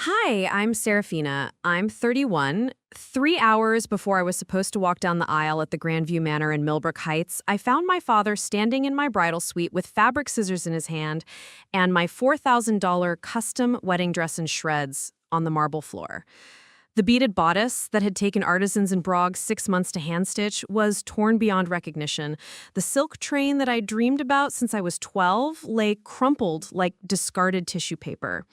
Hi, I'm Seraphina. I'm 31. 3 hours before I was supposed to walk down the aisle at the Grandview Manor in Millbrook Heights, I found my father standing in my bridal suite with fabric scissors in his hand and my $4,000 custom wedding dress in shreds on the marble floor. The beaded bodice that had taken artisans in Prague 6 months to hand stitch was torn beyond recognition. The silk train that I dreamed about since I was 12 lay crumpled like discarded tissue paper.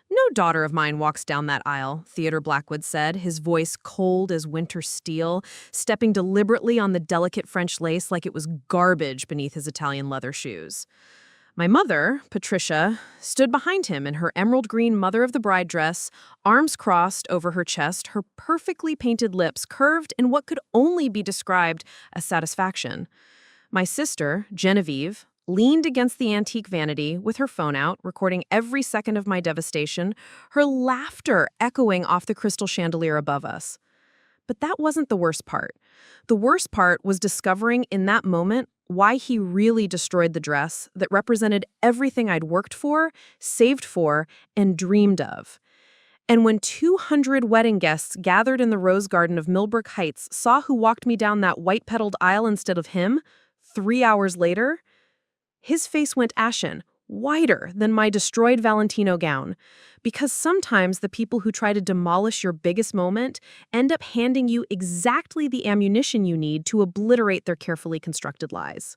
"No daughter of mine walks down that aisle," Theodore Blackwood said, his voice cold as winter steel, stepping deliberately on the delicate French lace like it was garbage beneath his Italian leather shoes. My mother, Patricia, stood behind him in her emerald green mother of the bride dress, arms crossed over her chest, her perfectly painted lips curved in what could only be described as satisfaction. My sister, Genevieve, leaned against the antique vanity with her phone out, recording every second of my devastation, her laughter echoing off the crystal chandelier above us. But that wasn't the worst part. The worst part was discovering in that moment why he really destroyed the dress that represented everything I'd worked for, saved for, and dreamed of. And when 200 wedding guests gathered in the rose garden of Millbrook Heights saw who walked me down that white-petaled aisle instead of him, 3 hours later, his face went ashen, whiter than my destroyed Valentino gown. Because sometimes the people who try to demolish your biggest moment end up handing you exactly the ammunition you need to obliterate their carefully constructed lies.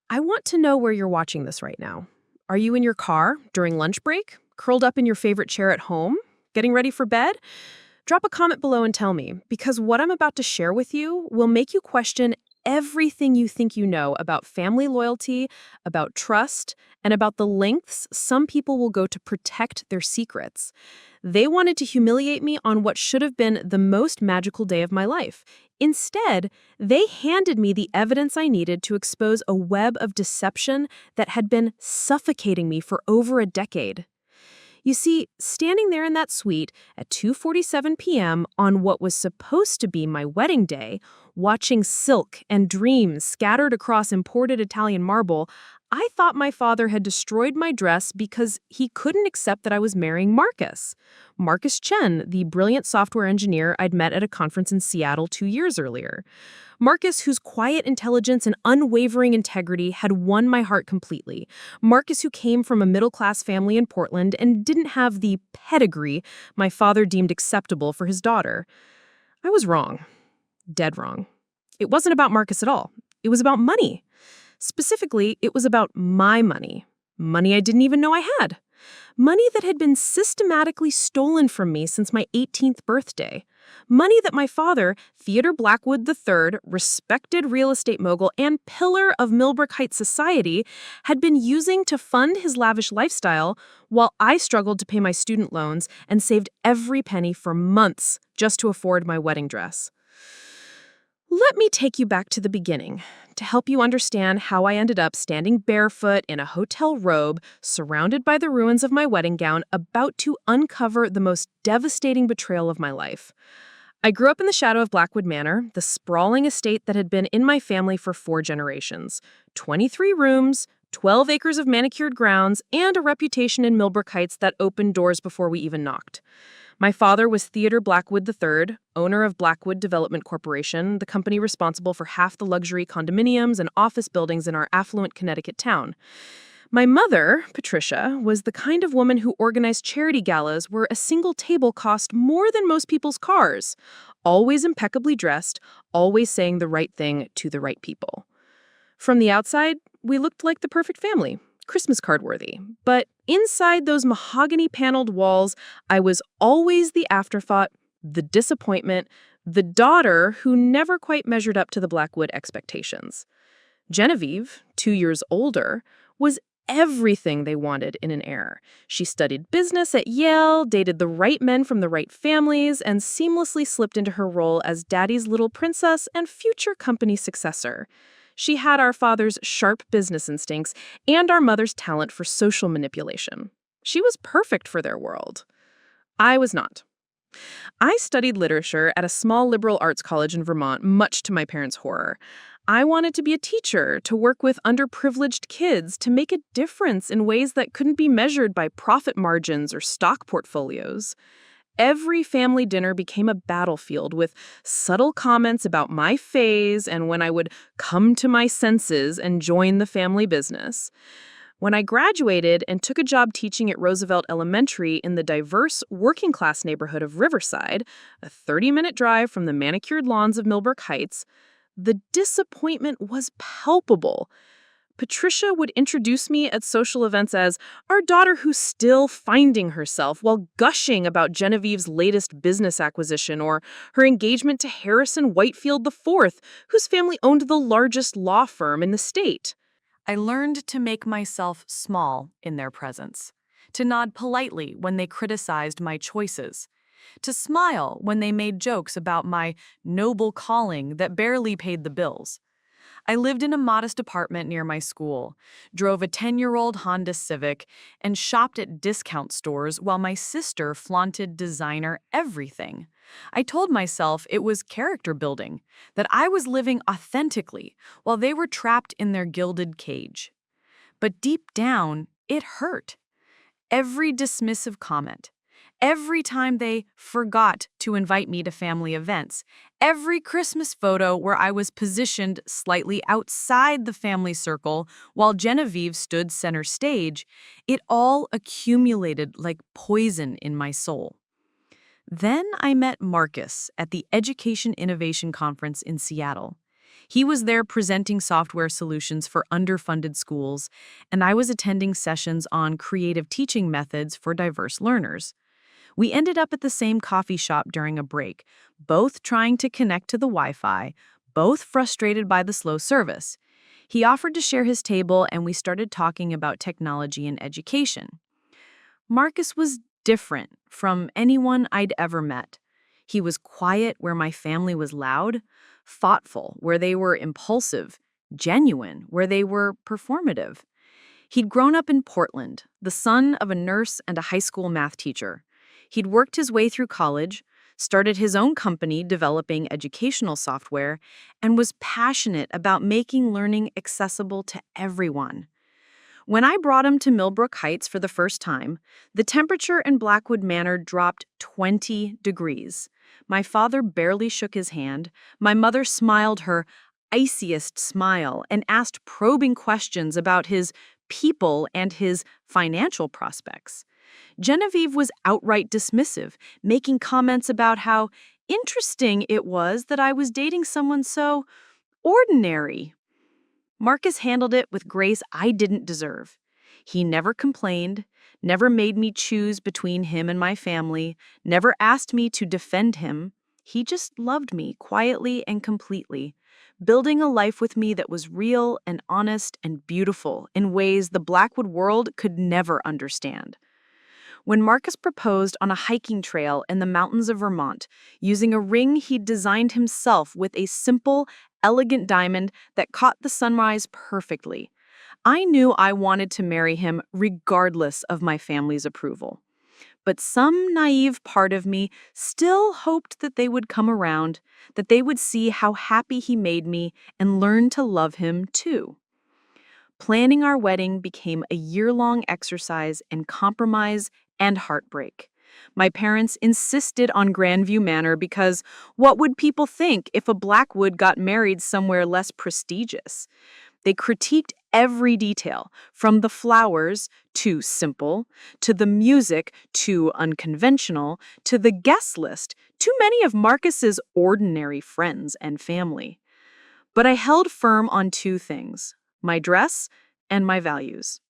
I want to know where you're watching this right now. Are you in your car during lunch break? Curled up in your favorite chair at home? Getting ready for bed? Drop a comment below and tell me, because what I'm about to share with you will make you question everything you think you know about family loyalty, about trust, and about the lengths some people will go to protect their secrets. They wanted to humiliate me on what should have been the most magical day of my life. Instead, they handed me the evidence I needed to expose a web of deception that had been suffocating me for over a decade. You see, standing there in that suite at 2:47 p.m. on what was supposed to be my wedding day, watching silk and dreams scattered across imported Italian marble, I thought my father had destroyed my dress because he couldn't accept that I was marrying Marcus. Marcus Chen, the brilliant software engineer I'd met at a conference in Seattle 2 years earlier. Marcus, whose quiet intelligence and unwavering integrity had won my heart completely. Marcus, who came from a middle-class family in Portland and didn't have the pedigree my father deemed acceptable for his daughter. I was wrong. Dead wrong. It wasn't about Marcus at all. It was about money. Specifically, it was about my money. Money I didn't even know I had. Money that had been systematically stolen from me since my 18th birthday. Money that my father, Theodore Blackwood III, respected real estate mogul and pillar of Millbrook Heights society, had been using to fund his lavish lifestyle while I struggled to pay my student loans and saved every penny for months just to afford my wedding dress. Let me take you back to the beginning to help you understand how I ended up standing barefoot in a hotel robe, surrounded by the ruins of my wedding gown, about to uncover the most devastating betrayal of my life. I grew up in the shadow of Blackwood Manor, the sprawling estate that had been in my family for 4 generations. 23 rooms, 12 acres of manicured grounds, and a reputation in Millbrook Heights that opened doors before we even knocked. My father was Theodore Blackwood III, owner of Blackwood Development Corporation, the company responsible for half the luxury condominiums and office buildings in our affluent Connecticut town. My mother, Patricia, was the kind of woman who organized charity galas where a single table cost more than most people's cars. Always impeccably dressed, always saying the right thing to the right people. From the outside, we looked like the perfect family. Christmas card worthy. But inside those mahogany-paneled walls, I was always the afterthought, the disappointment, the daughter who never quite measured up to the Blackwood expectations. Genevieve, 2 years older, was everything they wanted in an heir. She studied business at Yale, dated the right men from the right families, and seamlessly slipped into her role as daddy's little princess and future company successor. She had our father's sharp business instincts and our mother's talent for social manipulation. She was perfect for their world. I was not. I studied literature at a small liberal arts college in Vermont, much to my parents' horror. I wanted to be a teacher, to work with underprivileged kids, to make a difference in ways that couldn't be measured by profit margins or stock portfolios. Every family dinner became a battlefield with subtle comments about my phase and when I would come to my senses and join the family business. When I graduated and took a job teaching at Roosevelt Elementary in the diverse working class neighborhood of Riverside, a 30-minute drive from the manicured lawns of Millbrook Heights, the disappointment was palpable. Patricia would introduce me at social events as our daughter who's still finding herself while gushing about Genevieve's latest business acquisition or her engagement to Harrison Whitefield IV, whose family owned the largest law firm in the state. I learned to make myself small in their presence, to nod politely when they criticized my choices, to smile when they made jokes about my noble calling that barely paid the bills. I lived in a modest apartment near my school, drove a 10-year-old Honda Civic, and shopped at discount stores while my sister flaunted designer everything. I told myself it was character building, that I was living authentically while they were trapped in their gilded cage. But deep down, it hurt. Every dismissive comment, every time they forgot to invite me to family events, every Christmas photo where I was positioned slightly outside the family circle while Genevieve stood center stage, it all accumulated like poison in my soul. Then I met Marcus at the Education Innovation Conference in Seattle. He was there presenting software solutions for underfunded schools, and I was attending sessions on creative teaching methods for diverse learners. We ended up at the same coffee shop during a break, both trying to connect to the Wi-Fi, both frustrated by the slow service. He offered to share his table, and we started talking about technology and education. Marcus was different from anyone I'd ever met. He was quiet where my family was loud, thoughtful where they were impulsive, genuine where they were performative. He'd grown up in Portland, the son of a nurse and a high school math teacher. He'd worked his way through college, started his own company developing educational software, and was passionate about making learning accessible to everyone. When I brought him to Millbrook Heights for the first time, the temperature in Blackwood Manor dropped 20 degrees. My father barely shook his hand. My mother smiled her iciest smile and asked probing questions about his people and his financial prospects. Genevieve was outright dismissive, making comments about how interesting it was that I was dating someone so ordinary. Marcus handled it with grace I didn't deserve. He never complained, never made me choose between him and my family, never asked me to defend him. He just loved me quietly and completely, building a life with me that was real and honest and beautiful in ways the Blackwood world could never understand. When Marcus proposed on a hiking trail in the mountains of Vermont, using a ring he'd designed himself with a simple, elegant diamond that caught the sunrise perfectly, I knew I wanted to marry him regardless of my family's approval. But some naive part of me still hoped that they would come around, that they would see how happy he made me and learn to love him too. Planning our wedding became a year-long exercise in compromise and heartbreak. My parents insisted on Grandview Manor because what would people think if a Blackwood got married somewhere less prestigious? They critiqued every detail, from the flowers, too simple, to the music, too unconventional, to the guest list, too many of Marcus's ordinary friends and family. But I held firm on two things: my dress and my values.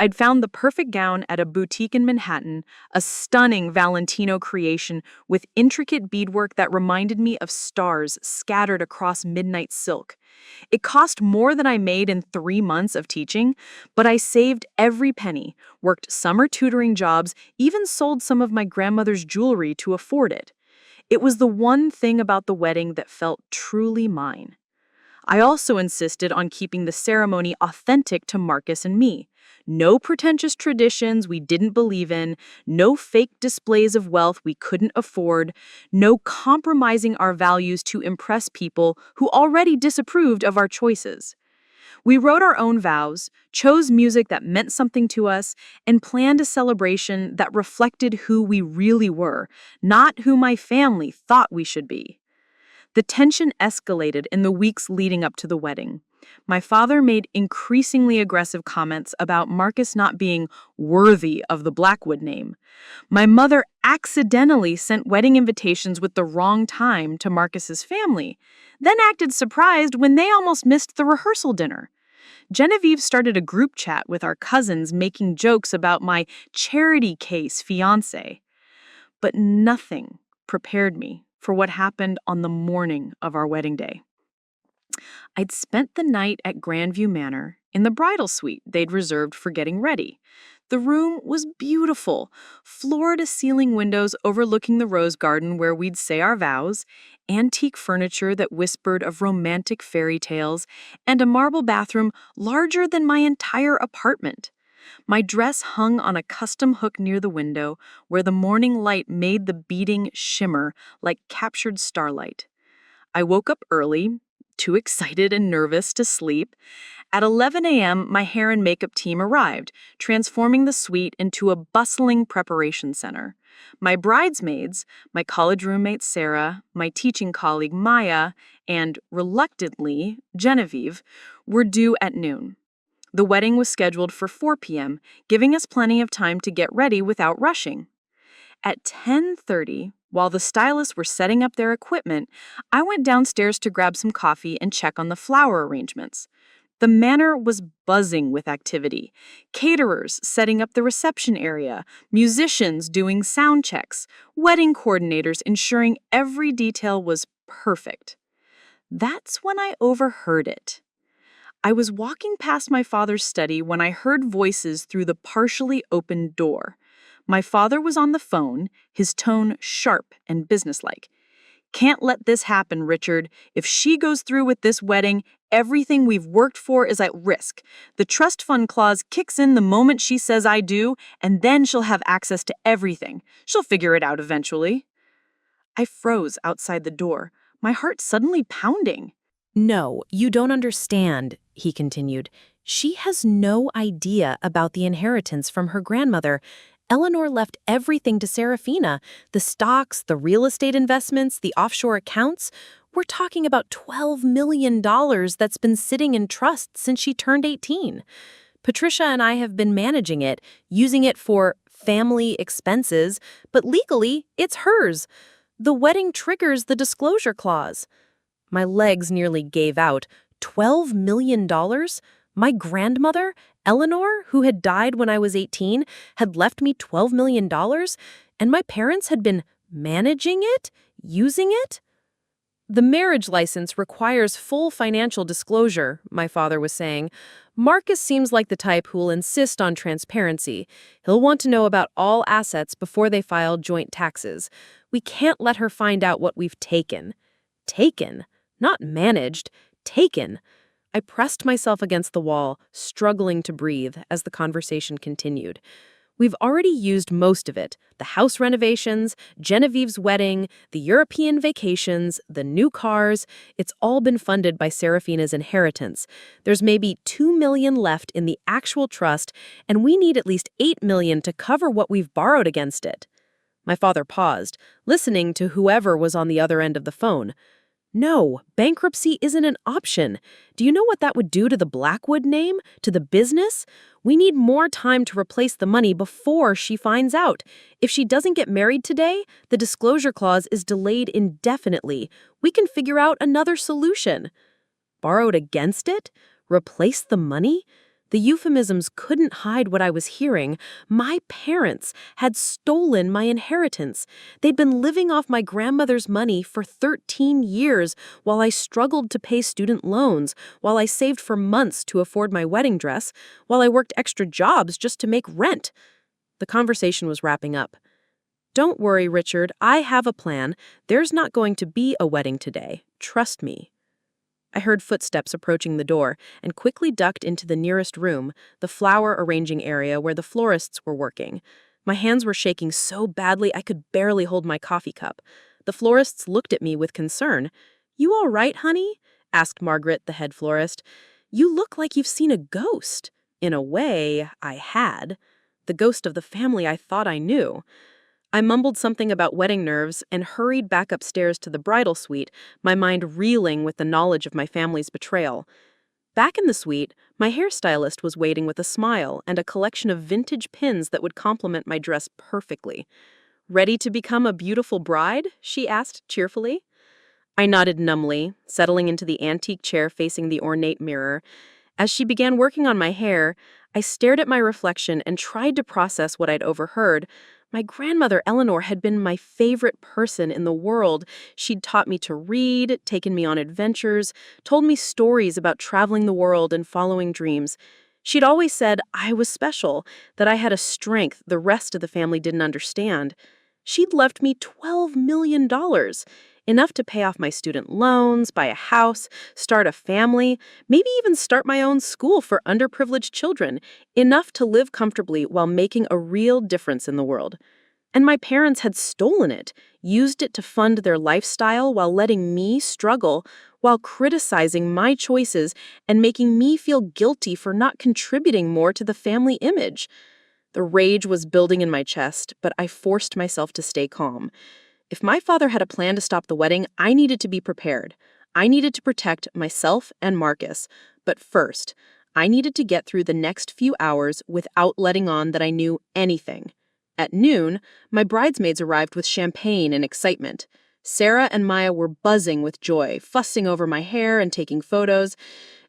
I'd found the perfect gown at a boutique in Manhattan, a stunning Valentino creation with intricate beadwork that reminded me of stars scattered across midnight silk. It cost more than I made in 3 months of teaching, but I saved every penny, worked summer tutoring jobs, even sold some of my grandmother's jewelry to afford it. It was the one thing about the wedding that felt truly mine. I also insisted on keeping the ceremony authentic to Marcus and me. No pretentious traditions we didn't believe in, no fake displays of wealth we couldn't afford, no compromising our values to impress people who already disapproved of our choices. We wrote our own vows, chose music that meant something to us, and planned a celebration that reflected who we really were, not who my family thought we should be. The tension escalated in the weeks leading up to the wedding. My father made increasingly aggressive comments about Marcus not being worthy of the Blackwood name. My mother accidentally sent wedding invitations with the wrong time to Marcus's family, then acted surprised when they almost missed the rehearsal dinner. Genevieve started a group chat with our cousins making jokes about my charity case fiancé. But nothing prepared me for what happened on the morning of our wedding day. I'd spent the night at Grandview Manor in the bridal suite they'd reserved for getting ready. The room was beautiful, floor-to-ceiling windows overlooking the rose garden where we'd say our vows, antique furniture that whispered of romantic fairy tales, and a marble bathroom larger than my entire apartment. My dress hung on a custom hook near the window where the morning light made the beading shimmer like captured starlight. I woke up early, too excited and nervous to sleep. At 11 a.m., my hair and makeup team arrived, transforming the suite into a bustling preparation center. My bridesmaids, my college roommate Sarah, my teaching colleague Maya, and, reluctantly, Genevieve, were due at noon. The wedding was scheduled for 4 p.m., giving us plenty of time to get ready without rushing. At 10:30, while the stylists were setting up their equipment, I went downstairs to grab some coffee and check on the flower arrangements. The manor was buzzing with activity. Caterers setting up the reception area, musicians doing sound checks, wedding coordinators ensuring every detail was perfect. That's when I overheard it. I was walking past my father's study when I heard voices through the partially opened door. My father was on the phone, his tone sharp and businesslike. "Can't let this happen, Richard. If she goes through with this wedding, everything we've worked for is at risk. The trust fund clause kicks in the moment she says I do, and then she'll have access to everything. She'll figure it out eventually." I froze outside the door, my heart suddenly pounding. No, you don't understand, he continued. She has no idea about the inheritance from her grandmother. Eleanor left everything to Seraphina. The stocks, the real estate investments, the offshore accounts. We're talking about $12 million that's been sitting in trust since she turned 18. Patricia and I have been managing it, using it for family expenses, but legally, it's hers. The wedding triggers the disclosure clause. My legs nearly gave out. $12 million? My grandmother, Eleanor, who had died when I was 18, had left me $12 million, and my parents had been managing it, using it? The marriage license requires full financial disclosure, my father was saying. Marcus seems like the type who will insist on transparency. He'll want to know about all assets before they file joint taxes. We can't let her find out what we've taken. Taken? Not managed. Taken. I pressed myself against the wall, struggling to breathe as the conversation continued. We've already used most of it. The house renovations, Genevieve's wedding, the European vacations, the new cars. It's all been funded by Seraphina's inheritance. There's maybe $2 million left in the actual trust, and we need at least $8 million to cover what we've borrowed against it. My father paused, listening to whoever was on the other end of the phone. No, bankruptcy isn't an option. Do you know what that would do to the Blackwood name, to the business? We need more time to replace the money before she finds out. If she doesn't get married today, the disclosure clause is delayed indefinitely. We can figure out another solution. Borrowed against it? Replace the money? The euphemisms couldn't hide what I was hearing. My parents had stolen my inheritance. They'd been living off my grandmother's money for 13 years while I struggled to pay student loans, while I saved for months to afford my wedding dress, while I worked extra jobs just to make rent. The conversation was wrapping up. Don't worry, Richard. I have a plan. There's not going to be a wedding today. Trust me. I heard footsteps approaching the door and quickly ducked into the nearest room, the flower arranging area where the florists were working. My hands were shaking so badly I could barely hold my coffee cup. The florists looked at me with concern. "You all right, honey?" asked Margaret, the head florist. "You look like you've seen a ghost." In a way, I had. The ghost of the family I thought I knew. I mumbled something about wedding nerves and hurried back upstairs to the bridal suite, my mind reeling with the knowledge of my family's betrayal. Back in the suite, my hairstylist was waiting with a smile and a collection of vintage pins that would complement my dress perfectly. "Ready to become a beautiful bride?" she asked cheerfully. I nodded numbly, settling into the antique chair facing the ornate mirror. As she began working on my hair, I stared at my reflection and tried to process what I'd overheard. My grandmother Eleanor had been my favorite person in the world. She'd taught me to read, taken me on adventures, told me stories about traveling the world and following dreams. She'd always said I was special, that I had a strength the rest of the family didn't understand. She'd left me $12 million, enough to pay off my student loans, buy a house, start a family, maybe even start my own school for underprivileged children, enough to live comfortably while making a real difference in the world. And my parents had stolen it, used it to fund their lifestyle while letting me struggle, while criticizing my choices and making me feel guilty for not contributing more to the family image. The rage was building in my chest, but I forced myself to stay calm. If my father had a plan to stop the wedding, I needed to be prepared. I needed to protect myself and Marcus. But first, I needed to get through the next few hours without letting on that I knew anything. At noon, my bridesmaids arrived with champagne and excitement. Sarah and Maya were buzzing with joy, fussing over my hair and taking photos.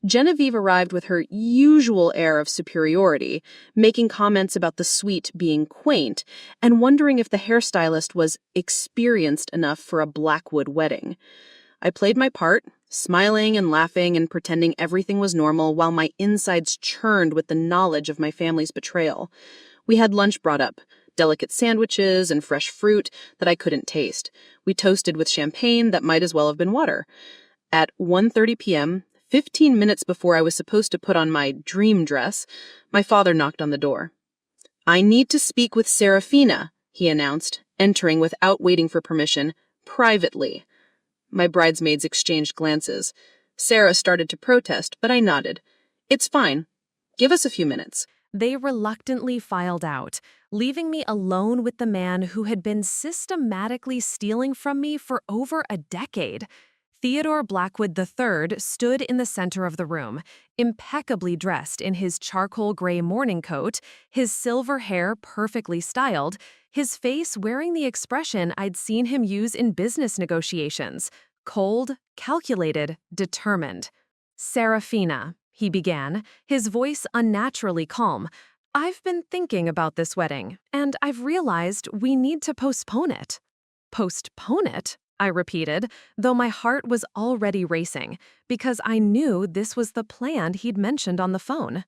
Genevieve arrived with her usual air of superiority, making comments about the suite being quaint, and wondering if the hairstylist was experienced enough for a Blackwood wedding. I played my part, smiling and laughing and pretending everything was normal while my insides churned with the knowledge of my family's betrayal. We had lunch brought up, delicate sandwiches and fresh fruit that I couldn't taste. We toasted with champagne that might as well have been water. At 1:30 p.m., 15 minutes before I was supposed to put on my dream dress, my father knocked on the door. "I need to speak with Seraphina," he announced, entering without waiting for permission, privately. My bridesmaids exchanged glances. Sarah started to protest, but I nodded. "It's fine. Give us a few minutes." They reluctantly filed out, leaving me alone with the man who had been systematically stealing from me for over a decade. Theodore Blackwood III stood in the center of the room, impeccably dressed in his charcoal gray morning coat, his silver hair perfectly styled, his face wearing the expression I'd seen him use in business negotiations: cold, calculated, determined. "Seraphina," he began, his voice unnaturally calm, "I've been thinking about this wedding, and I've realized we need to postpone it." "Postpone it?" I repeated, though my heart was already racing, because I knew this was the plan he'd mentioned on the phone.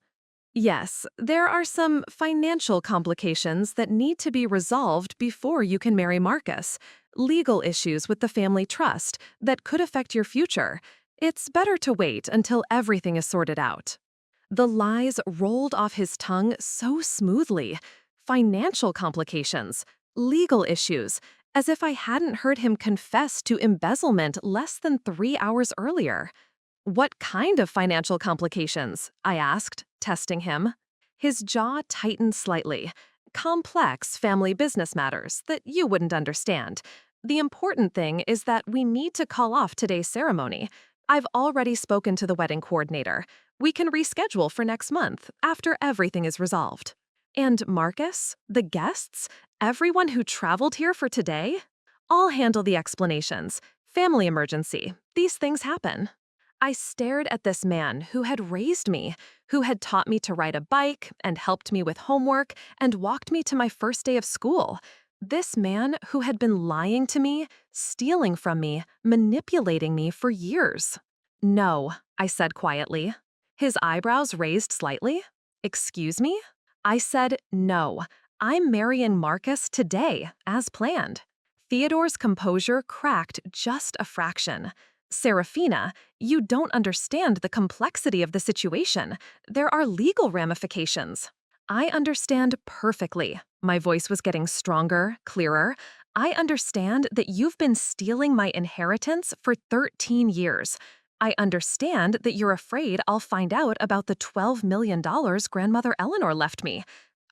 "Yes, there are some financial complications that need to be resolved before you can marry Marcus. Legal issues with the family trust that could affect your future. It's better to wait until everything is sorted out." The lies rolled off his tongue so smoothly. Financial complications, legal issues, as if I hadn't heard him confess to embezzlement less than 3 hours earlier. "What kind of financial complications?" I asked, testing him. His jaw tightened slightly. "Complex family business matters that you wouldn't understand. The important thing is that we need to call off today's ceremony. I've already spoken to the wedding coordinator. We can reschedule for next month, after everything is resolved." "And Marcus? The guests? Everyone who traveled here for today?" "I'll handle the explanations. Family emergency. These things happen." I stared at this man who had raised me, who had taught me to ride a bike and helped me with homework and walked me to my first day of school. This man who had been lying to me, stealing from me, manipulating me for years. "No," I said quietly. His eyebrows raised slightly. "Excuse me?" I said, "No. I'm marrying Marcus today, as planned." Theodore's composure cracked just a fraction. Seraphina, you don't understand the complexity of the situation. There are legal ramifications. I understand perfectly. My voice was getting stronger, clearer. I understand that you've been stealing my inheritance for 13 years. I understand that you're afraid I'll find out about the $12 million grandmother Eleanor left me.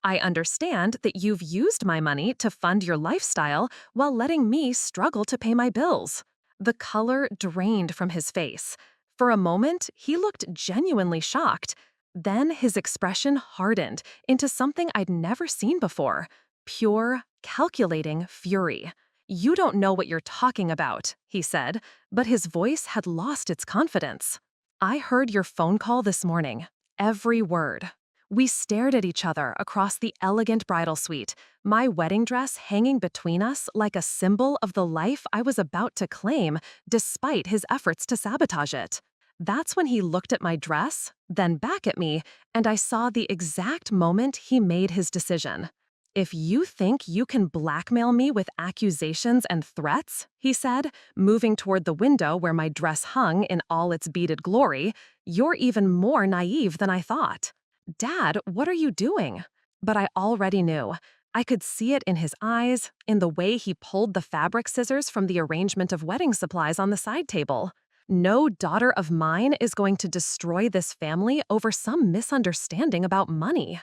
I understand that you've used my money to fund your lifestyle while letting me struggle to pay my bills. The color drained from his face. For a moment, he looked genuinely shocked. Then his expression hardened into something I'd never seen before. Pure, calculating fury. "You don't know what you're talking about," he said, but his voice had lost its confidence. "I heard your phone call this morning. Every word." We stared at each other across the elegant bridal suite, my wedding dress hanging between us like a symbol of the life I was about to claim, despite his efforts to sabotage it. That's when he looked at my dress, then back at me, and I saw the exact moment he made his decision. "If you think you can blackmail me with accusations and threats," he said, moving toward the window where my dress hung in all its beaded glory, "you're even more naive than I thought." "Dad, what are you doing?" But I already knew. I could see it in his eyes, in the way he pulled the fabric scissors from the arrangement of wedding supplies on the side table. No daughter of mine is going to destroy this family over some misunderstanding about money.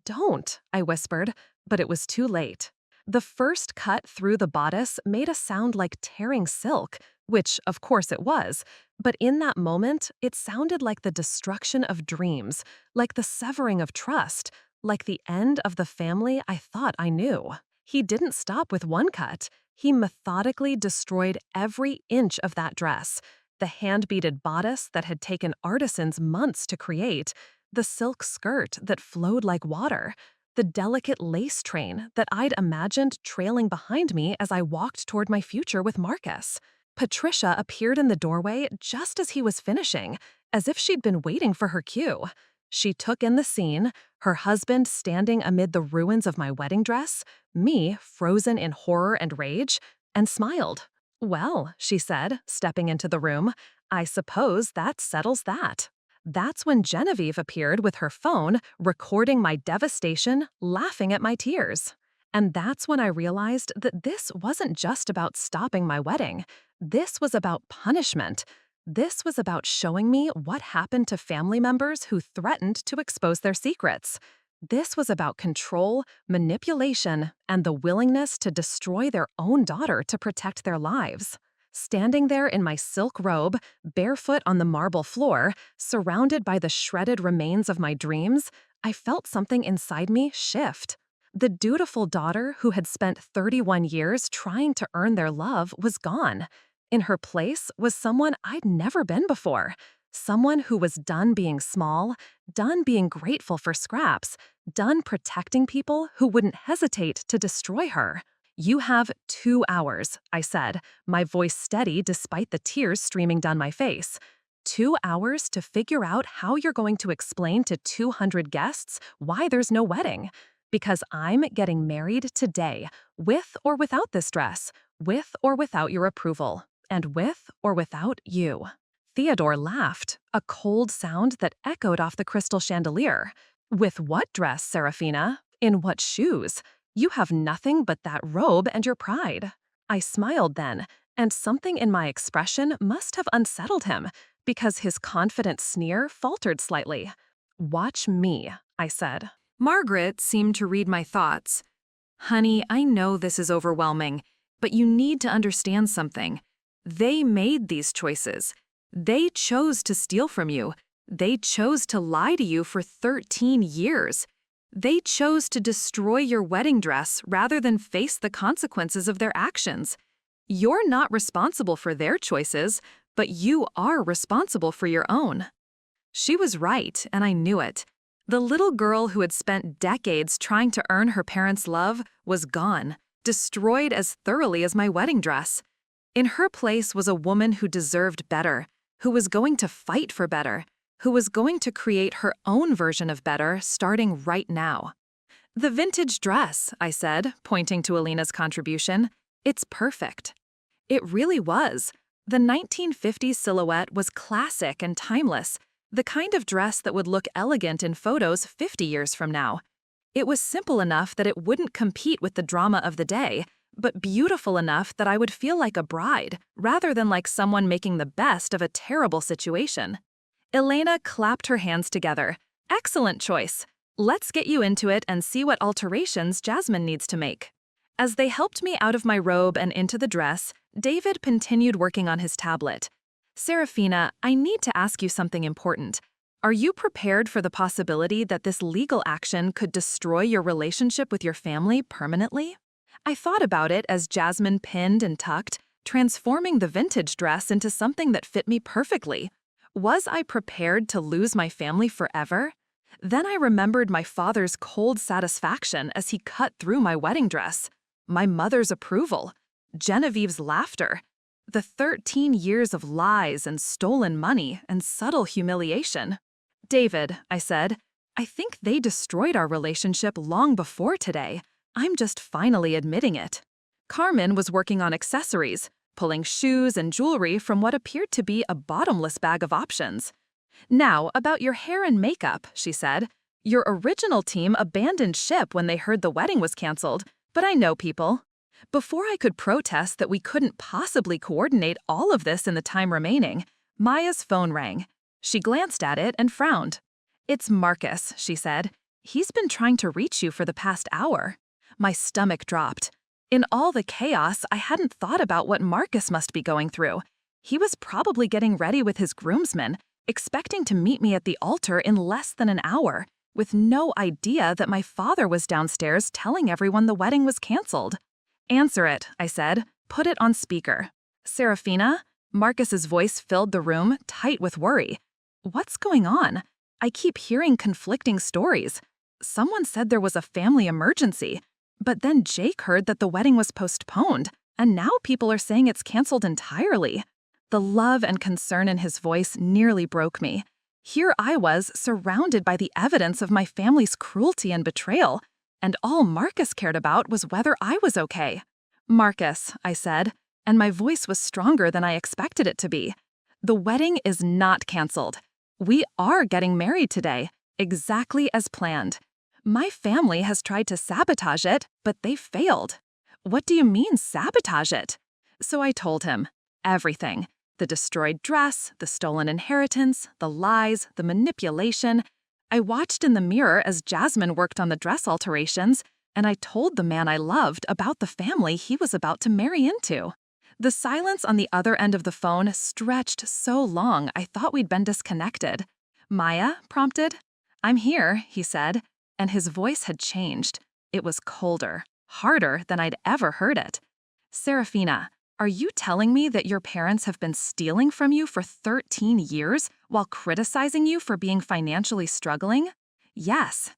"Don't," I whispered, but it was too late. The first cut through the bodice made a sound like tearing silk, which of course it was, but in that moment, it sounded like the destruction of dreams, like the severing of trust, like the end of the family I thought I knew. He didn't stop with one cut. He methodically destroyed every inch of that dress. The hand-beaded bodice that had taken artisans months to create, the silk skirt that flowed like water, the delicate lace train that I'd imagined trailing behind me as I walked toward my future with Marcus. Patricia appeared in the doorway just as he was finishing, as if she'd been waiting for her cue. She took in the scene, her husband standing amid the ruins of my wedding dress, me frozen in horror and rage, and smiled. "Well," she said, stepping into the room, "I suppose that settles that." That's when Genevieve appeared with her phone, recording my devastation, laughing at my tears. And that's when I realized that this wasn't just about stopping my wedding. This was about punishment. This was about showing me what happened to family members who threatened to expose their secrets. This was about control, manipulation, and the willingness to destroy their own daughter to protect their lives. Standing there in my silk robe, barefoot on the marble floor, surrounded by the shredded remains of my dreams, I felt something inside me shift. The dutiful daughter who had spent 31 years trying to earn their love was gone. In her place was someone I'd never been before. Someone who was done being small, done being grateful for scraps, done protecting people who wouldn't hesitate to destroy her. "You have 2 hours, I said, my voice steady despite the tears streaming down my face. 2 hours to figure out how you're going to explain to 200 guests why there's no wedding. Because I'm getting married today, with or without this dress, with or without your approval, and with or without you." Theodore laughed, a cold sound that echoed off the crystal chandelier. "With what dress, Seraphina? In what shoes? You have nothing but that robe and your pride." I smiled then, and something in my expression must have unsettled him, because his confident sneer faltered slightly. "Watch me," I said. Margaret seemed to read my thoughts. "Honey, I know this is overwhelming, but you need to understand something. They made these choices. They chose to steal from you. They chose to lie to you for 13 years. They chose to destroy your wedding dress rather than face the consequences of their actions. You're not responsible for their choices, but you are responsible for your own." She was right, and I knew it. The little girl who had spent decades trying to earn her parents' love was gone, destroyed as thoroughly as my wedding dress. In her place was a woman who deserved better, who was going to fight for better, who was going to create her own version of better starting right now. "The vintage dress," I said, pointing to Alina's contribution. "It's perfect." It really was. The 1950s silhouette was classic and timeless, the kind of dress that would look elegant in photos 50 years from now. It was simple enough that it wouldn't compete with the drama of the day, but beautiful enough that I would feel like a bride, rather than like someone making the best of a terrible situation. Elena clapped her hands together. Excellent choice. Let's get you into it and see what alterations Jasmine needs to make. As they helped me out of my robe and into the dress, David continued working on his tablet. Seraphina, I need to ask you something important. Are you prepared for the possibility that this legal action could destroy your relationship with your family permanently? I thought about it as Jasmine pinned and tucked, transforming the vintage dress into something that fit me perfectly. Was I prepared to lose my family forever? Then I remembered my father's cold satisfaction as he cut through my wedding dress, my mother's approval, Genevieve's laughter, the 13 years of lies and stolen money and subtle humiliation. David, I said, I think they destroyed our relationship long before today. I'm just finally admitting it. Carmen was working on accessories, pulling shoes and jewelry from what appeared to be a bottomless bag of options. Now, about your hair and makeup, she said. Your original team abandoned ship when they heard the wedding was canceled, but I know people. Before I could protest that we couldn't possibly coordinate all of this in the time remaining, Maya's phone rang. She glanced at it and frowned. It's Marcus, she said. He's been trying to reach you for the past hour. My stomach dropped. In all the chaos, I hadn't thought about what Marcus must be going through. He was probably getting ready with his groomsmen, expecting to meet me at the altar in less than an hour, with no idea that my father was downstairs telling everyone the wedding was canceled. Answer it, I said. Put it on speaker. Seraphina? Marcus's voice filled the room, tight with worry. What's going on? I keep hearing conflicting stories. Someone said there was a family emergency, but then Jake heard that the wedding was postponed, and now people are saying it's canceled entirely. The love and concern in his voice nearly broke me. Here I was, surrounded by the evidence of my family's cruelty and betrayal, and all Marcus cared about was whether I was okay. Marcus, I said, and my voice was stronger than I expected it to be. The wedding is not canceled. We are getting married today, exactly as planned. My family has tried to sabotage it, but they failed. What do you mean, sabotage it? So I told him everything. The destroyed dress, the stolen inheritance, the lies, the manipulation. I watched in the mirror as Jasmine worked on the dress alterations, and I told the man I loved about the family he was about to marry into. The silence on the other end of the phone stretched so long I thought we'd been disconnected. Maya prompted. I'm here, he said, and his voice had changed. It was colder, harder than I'd ever heard it. Seraphina, are you telling me that your parents have been stealing from you for 13 years while criticizing you for being financially struggling? Yes.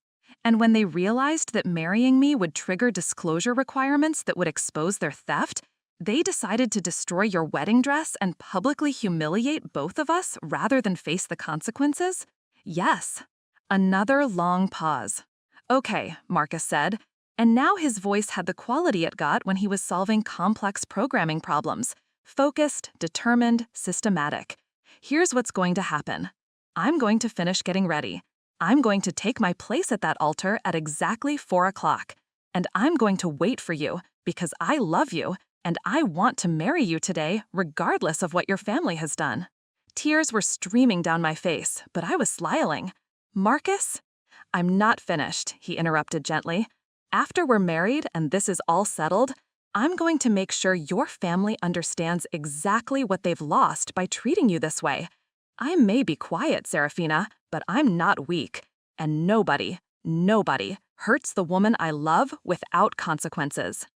And when they realized that marrying me would trigger disclosure requirements that would expose their theft, they decided to destroy your wedding dress and publicly humiliate both of us rather than face the consequences? Yes. Another long pause. Okay, Marcus said. And now his voice had the quality it got when he was solving complex programming problems. Focused, determined, systematic. Here's what's going to happen. I'm going to finish getting ready. I'm going to take my place at that altar at exactly 4 o'clock. And I'm going to wait for you because I love you and I want to marry you today regardless of what your family has done. Tears were streaming down my face, but I was smiling. Marcus? I'm not finished, he interrupted gently. After we're married and this is all settled, I'm going to make sure your family understands exactly what they've lost by treating you this way. I may be quiet, Seraphina, but I'm not weak. And nobody hurts the woman I love without consequences.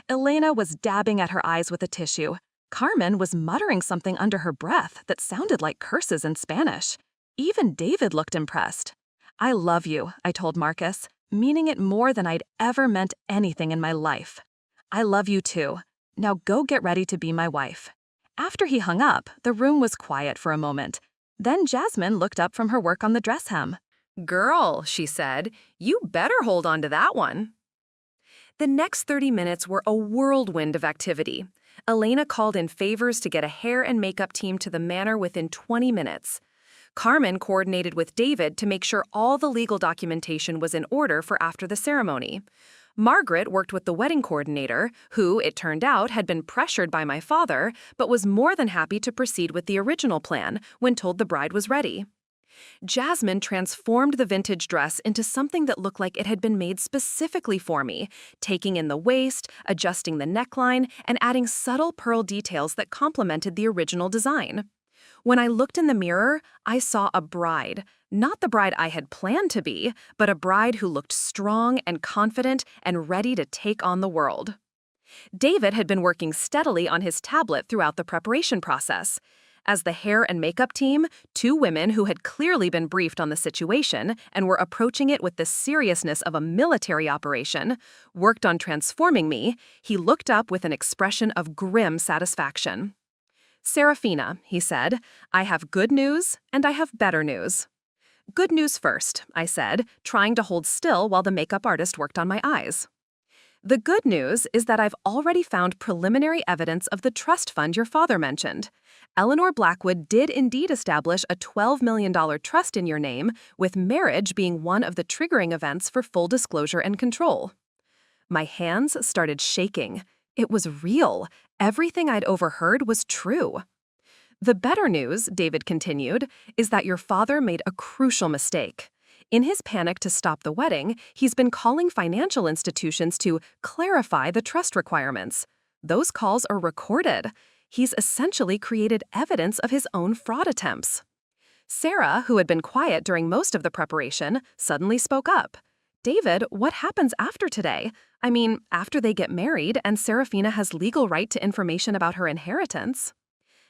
Elena was dabbing at her eyes with a tissue. Carmen was muttering something under her breath that sounded like curses in Spanish. Even David looked impressed. I love you, I told Marcus, meaning it more than I'd ever meant anything in my life. I love you too. Now go get ready to be my wife. After he hung up, the room was quiet for a moment. Then Jasmine looked up from her work on the dress hem. Girl, she said, you better hold on to that one. The next 30 minutes were a whirlwind of activity. Elena called in favors to get a hair and makeup team to the manor within 20 minutes. Carmen coordinated with David to make sure all the legal documentation was in order for after the ceremony. Margaret worked with the wedding coordinator, who, it turned out, had been pressured by my father, but was more than happy to proceed with the original plan when told the bride was ready. Jasmine transformed the vintage dress into something that looked like it had been made specifically for me, taking in the waist, adjusting the neckline, and adding subtle pearl details that complemented the original design. When I looked in the mirror, I saw a bride. Not the bride I had planned to be, but a bride who looked strong and confident and ready to take on the world. David had been working steadily on his tablet throughout the preparation process. As the hair and makeup team, two women who had clearly been briefed on the situation and were approaching it with the seriousness of a military operation, worked on transforming me, he looked up with an expression of grim satisfaction. "Seraphina," he said, "I have good news and I have better news." "Good news first," I said, trying to hold still while the makeup artist worked on my eyes. "The good news is that I've already found preliminary evidence of the trust fund your father mentioned. Eleanor Blackwood did indeed establish a $12 million trust in your name, with marriage being one of the triggering events for full disclosure and control." My hands started shaking. It was real. Everything I'd overheard was true. "The better news," David continued, "is that your father made a crucial mistake. In his panic to stop the wedding, he's been calling financial institutions to clarify the trust requirements. Those calls are recorded. He's essentially created evidence of his own fraud attempts." Sarah, who had been quiet during most of the preparation, suddenly spoke up. "David, what happens after today? I mean, after they get married and Seraphina has legal right to information about her inheritance?"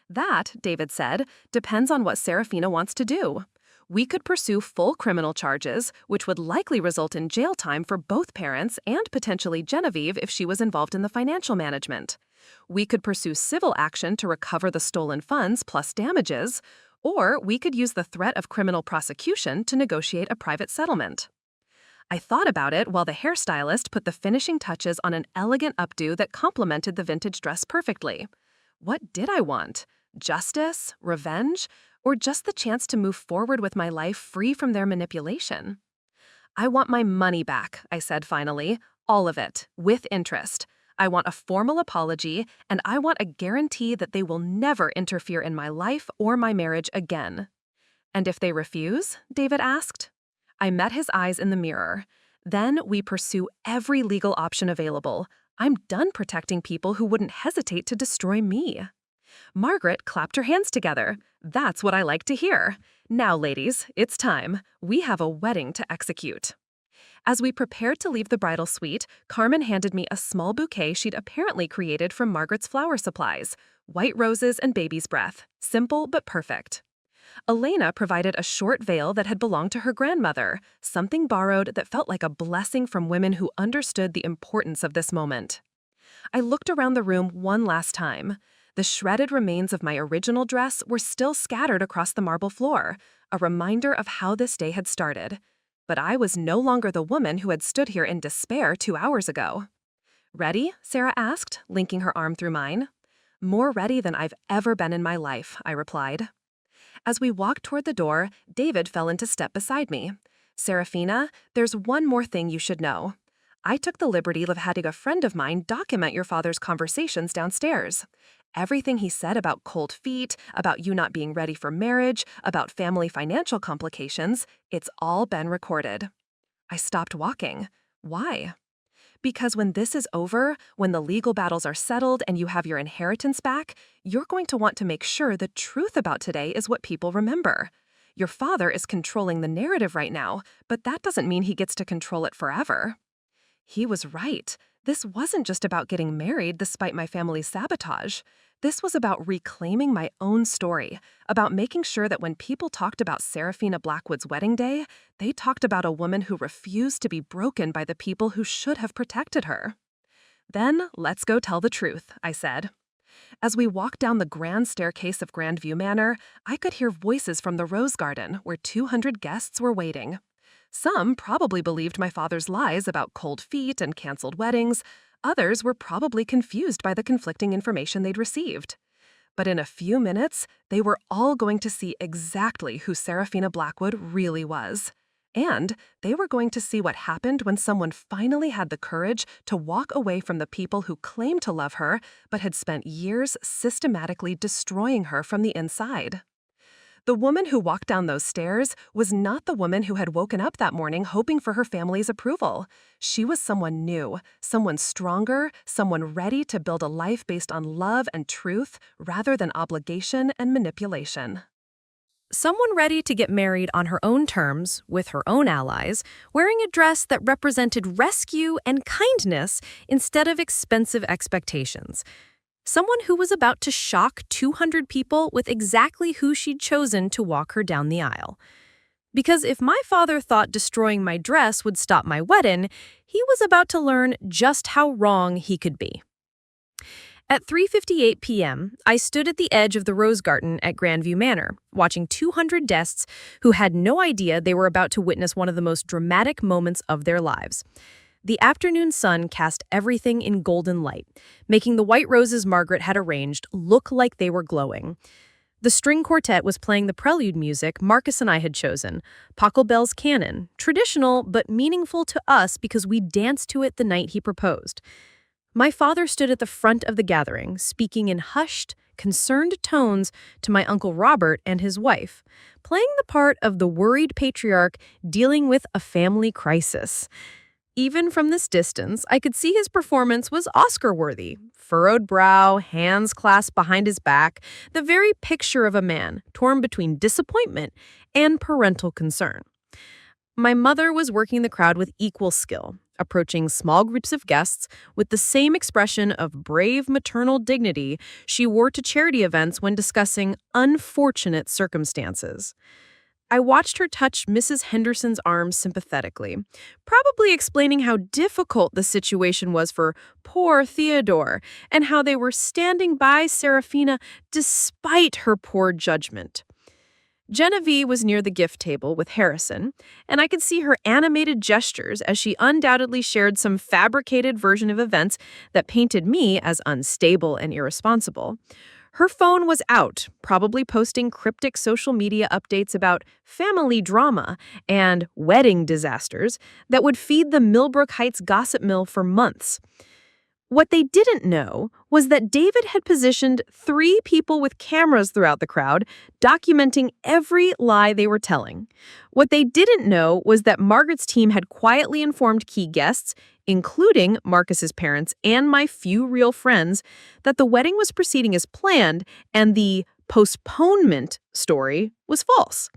"That," David said, "depends on what Seraphina wants to do. We could pursue full criminal charges, which would likely result in jail time for both parents and potentially Genevieve if she was involved in the financial management. We could pursue civil action to recover the stolen funds plus damages, or we could use the threat of criminal prosecution to negotiate a private settlement." I thought about it while the hairstylist put the finishing touches on an elegant updo that complemented the vintage dress perfectly. What did I want? Justice? Revenge? Or just the chance to move forward with my life free from their manipulation? "I want my money back," I said finally. "All of it, with interest. I want a formal apology, and I want a guarantee that they will never interfere in my life or my marriage again." "And if they refuse?" David asked. I met his eyes in the mirror. "Then we pursue every legal option available. I'm done protecting people who wouldn't hesitate to destroy me." Margaret clapped her hands together. "That's what I like to hear. Now, ladies, it's time. We have a wedding to execute." As we prepared to leave the bridal suite, Carmen handed me a small bouquet she'd apparently created from Margaret's flower supplies, white roses and baby's breath, simple but perfect. Elena provided a short veil that had belonged to her grandmother, something borrowed that felt like a blessing from women who understood the importance of this moment. I looked around the room one last time. The shredded remains of my original dress were still scattered across the marble floor, a reminder of how this day had started. But I was no longer the woman who had stood here in despair 2 hours ago. "Ready?" Sarah asked, linking her arm through mine. "More ready than I've ever been in my life," I replied. As we walked toward the door, David fell into step beside me. "Seraphina, there's one more thing you should know. I took the liberty of having a friend of mine document your father's conversations downstairs. Everything he said about cold feet, about you not being ready for marriage, about family financial complications, it's all been recorded." I stopped walking. Why? "Because when this is over, when the legal battles are settled and you have your inheritance back, you're going to want to make sure the truth about today is what people remember. Your father is controlling the narrative right now, but that doesn't mean he gets to control it forever." He was right. This wasn't just about getting married despite my family's sabotage. This was about reclaiming my own story, about making sure that when people talked about Seraphina Blackwood's wedding day, they talked about a woman who refused to be broken by the people who should have protected her. "Then let's go tell the truth," I said. As we walked down the grand staircase of Grandview Manor, I could hear voices from the rose garden where 200 guests were waiting. Some probably believed my father's lies about cold feet and canceled weddings. Others were probably confused by the conflicting information they'd received. But in a few minutes, they were all going to see exactly who Seraphina Blackwood really was. And they were going to see what happened when someone finally had the courage to walk away from the people who claimed to love her but had spent years systematically destroying her from the inside. The woman who walked down those stairs was not the woman who had woken up that morning hoping for her family's approval. She was someone new, someone stronger, someone ready to build a life based on love and truth rather than obligation and manipulation. Someone ready to get married on her own terms, with her own allies, wearing a dress that represented rescue and kindness instead of expensive expectations. Someone who was about to shock 200 people with exactly who she'd chosen to walk her down the aisle. Because if my father thought destroying my dress would stop my wedding, he was about to learn just how wrong he could be. At 3:58 p.m., I stood at the edge of the rose garden at Grandview Manor, watching 200 guests who had no idea they were about to witness one of the most dramatic moments of their lives. The afternoon sun cast everything in golden light, making the white roses Margaret had arranged look like they were glowing. The string quartet was playing the prelude music Marcus and I had chosen, Pachelbel's canon, traditional but meaningful to us because we danced to it the night he proposed. My father stood at the front of the gathering, speaking in hushed, concerned tones to my Uncle Robert and his wife, playing the part of the worried patriarch dealing with a family crisis. Even from this distance, I could see his performance was Oscar-worthy. Furrowed brow, hands clasped behind his back, the very picture of a man torn between disappointment and parental concern. My mother was working the crowd with equal skill, approaching small groups of guests with the same expression of brave maternal dignity she wore to charity events when discussing unfortunate circumstances. I watched her touch Mrs. Henderson's arm sympathetically, probably explaining how difficult the situation was for poor Theodore and how they were standing by Seraphina despite her poor judgment. Genevieve was near the gift table with Harrison, and I could see her animated gestures as she undoubtedly shared some fabricated version of events that painted me as unstable and irresponsible. Her phone was out, probably posting cryptic social media updates about family drama and wedding disasters that would feed the Millbrook Heights gossip mill for months. What they didn't know was that David had positioned 3 people with cameras throughout the crowd, documenting every lie they were telling. What they didn't know was that Margaret's team had quietly informed key guests, including Marcus's parents and my few real friends, that the wedding was proceeding as planned and the postponement story was false.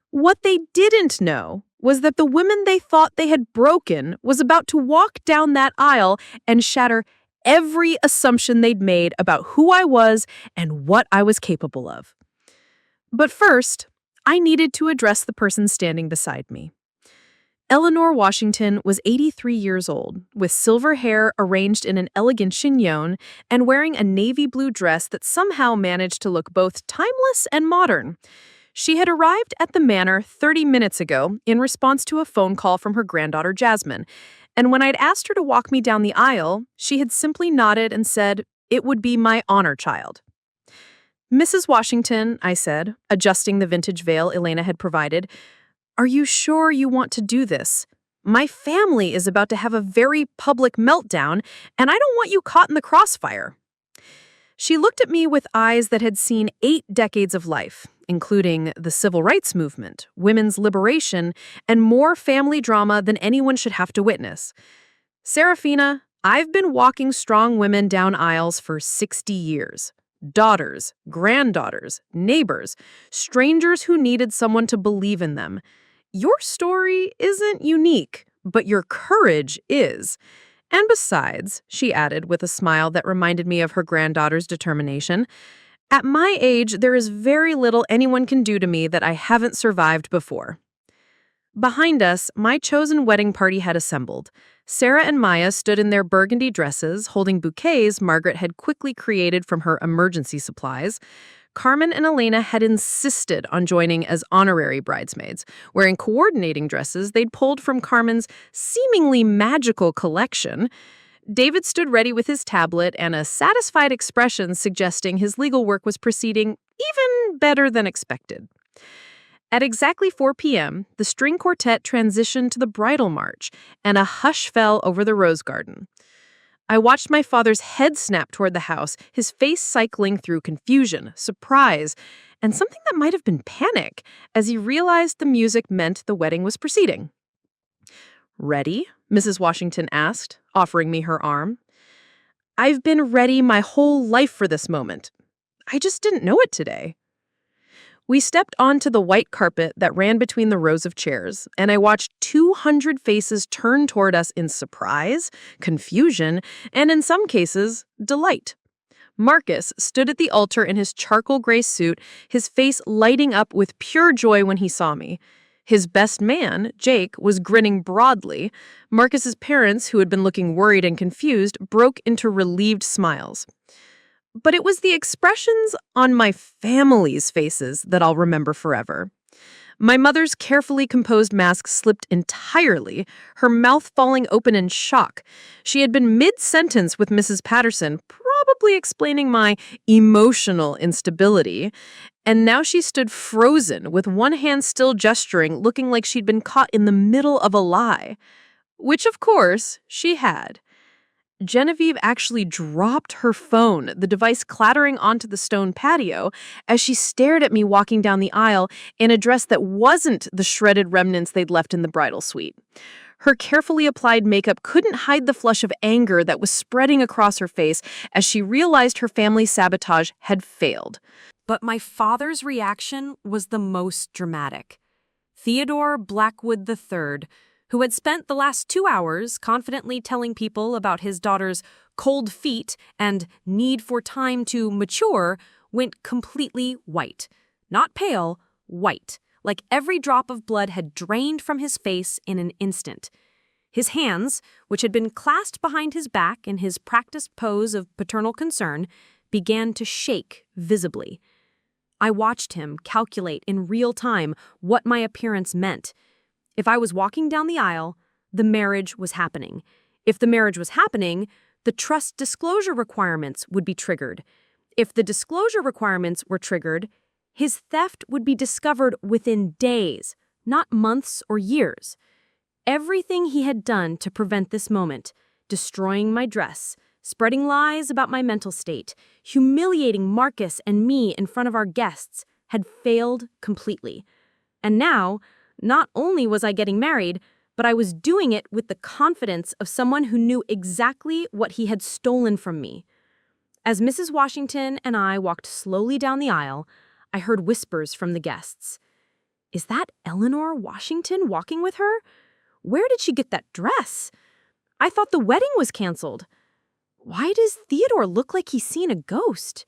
What they didn't know was that the woman they thought they had broken was about to walk down that aisle and shatter every assumption they'd made about who I was and what I was capable of. But first, I needed to address the person standing beside me. Eleanor Washington was 83 years old, with silver hair arranged in an elegant chignon and wearing a navy blue dress that somehow managed to look both timeless and modern. She had arrived at the manor 30 minutes ago in response to a phone call from her granddaughter Jasmine, and when I'd asked her to walk me down the aisle, she had simply nodded and said, "It would be my honor child." "Mrs. Washington," I said, adjusting the vintage veil Elena had provided, "are you sure you want to do this? My family is about to have a very public meltdown, and I don't want you caught in the crossfire." She looked at me with eyes that had seen 8 decades of life, including the civil rights movement, women's liberation, and more family drama than anyone should have to witness. "Seraphina, I've been walking strong women down aisles for 60 years. Daughters, granddaughters, neighbors, strangers who needed someone to believe in them. Your story isn't unique, but your courage is. And besides," she added with a smile that reminded me of her granddaughter's determination, "at my age, there is very little anyone can do to me that I haven't survived before." Behind us, my chosen wedding party had assembled. Sarah and Maya stood in their burgundy dresses, holding bouquets Margaret had quickly created from her emergency supplies. Carmen and Elena had insisted on joining as honorary bridesmaids, wearing coordinating dresses they'd pulled from Carmen's seemingly magical collection. David stood ready with his tablet and a satisfied expression suggesting his legal work was proceeding even better than expected. At exactly 4 p.m., the string quartet transitioned to the bridal march, and a hush fell over the rose garden. I watched my father's head snap toward the house, his face cycling through confusion, surprise, and something that might have been panic, as he realized the music meant the wedding was proceeding. "Ready?" Mrs. Washington asked, offering me her arm. "I've been ready my whole life for this moment. I just didn't know it today." We stepped onto the white carpet that ran between the rows of chairs, and I watched 200 faces turn toward us in surprise, confusion, and in some cases, delight. Marcus stood at the altar in his charcoal gray suit, his face lighting up with pure joy when he saw me. His best man, Jake, was grinning broadly. Marcus's parents, who had been looking worried and confused, broke into relieved smiles. But it was the expressions on my family's faces that I'll remember forever. My mother's carefully composed mask slipped entirely, her mouth falling open in shock. She had been mid-sentence with Mrs. Patterson, probably explaining my emotional instability, and now she stood frozen, with one hand still gesturing, looking like she'd been caught in the middle of a lie. Which, of course, she had. Genevieve actually dropped her phone, the device clattering onto the stone patio, as she stared at me walking down the aisle in a dress that wasn't the shredded remnants they'd left in the bridal suite. Her carefully applied makeup couldn't hide the flush of anger that was spreading across her face as she realized her family's sabotage had failed. But my father's reaction was the most dramatic. Theodore Blackwood III, who had spent the last 2 hours confidently telling people about his daughter's cold feet and need for time to mature, went completely white. Not pale, white, like every drop of blood had drained from his face in an instant. His hands, which had been clasped behind his back in his practiced pose of paternal concern, began to shake visibly. I watched him calculate in real time what my appearance meant. If I was walking down the aisle, the marriage was happening. If the marriage was happening, the trust disclosure requirements would be triggered. If the disclosure requirements were triggered, his theft would be discovered within days, not months or years. Everything he had done to prevent this moment, destroying my dress, spreading lies about my mental state, humiliating Marcus and me in front of our guests, had failed completely. And now, not only was I getting married, but I was doing it with the confidence of someone who knew exactly what he had stolen from me. As Mrs. Washington and I walked slowly down the aisle, I heard whispers from the guests. "Is that Eleanor Washington walking with her? Where did she get that dress? I thought the wedding was canceled. Why does Theodore look like he's seen a ghost?"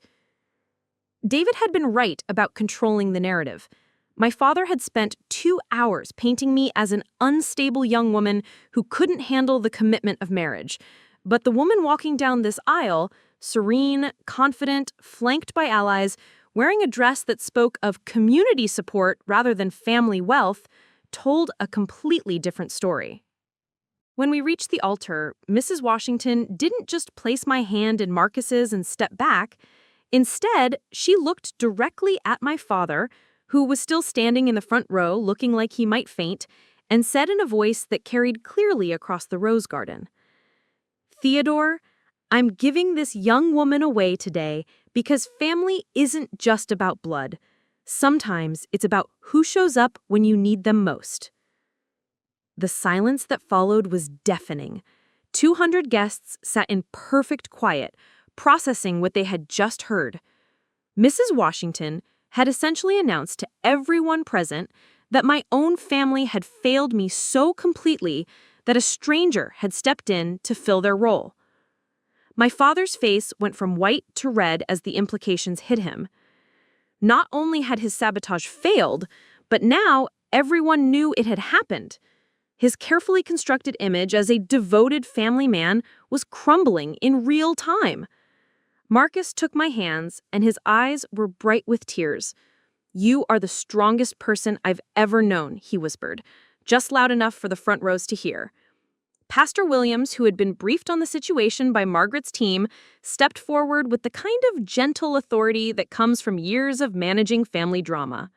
David had been right about controlling the narrative. My father had spent 2 hours painting me as an unstable young woman who couldn't handle the commitment of marriage. But the woman walking down this aisle, serene, confident, flanked by allies, wearing a dress that spoke of community support rather than family wealth, told a completely different story. When we reached the altar, Mrs. Washington didn't just place my hand in Marcus's and step back. Instead, she looked directly at my father, who was still standing in the front row looking like he might faint, and said in a voice that carried clearly across the rose garden, "Theodore, I'm giving this young woman away today because family isn't just about blood. Sometimes it's about who shows up when you need them most." The silence that followed was deafening. 200 guests sat in perfect quiet, processing what they had just heard. Mrs. Washington had essentially announced to everyone present that my own family had failed me so completely that a stranger had stepped in to fill their role. My father's face went from white to red as the implications hit him. Not only had his sabotage failed, but now everyone knew it had happened. His carefully constructed image as a devoted family man was crumbling in real time. Marcus took my hands, and his eyes were bright with tears. "You are the strongest person I've ever known," he whispered, just loud enough for the front rows to hear. Pastor Williams, who had been briefed on the situation by Margaret's team, stepped forward with the kind of gentle authority that comes from years of managing family drama.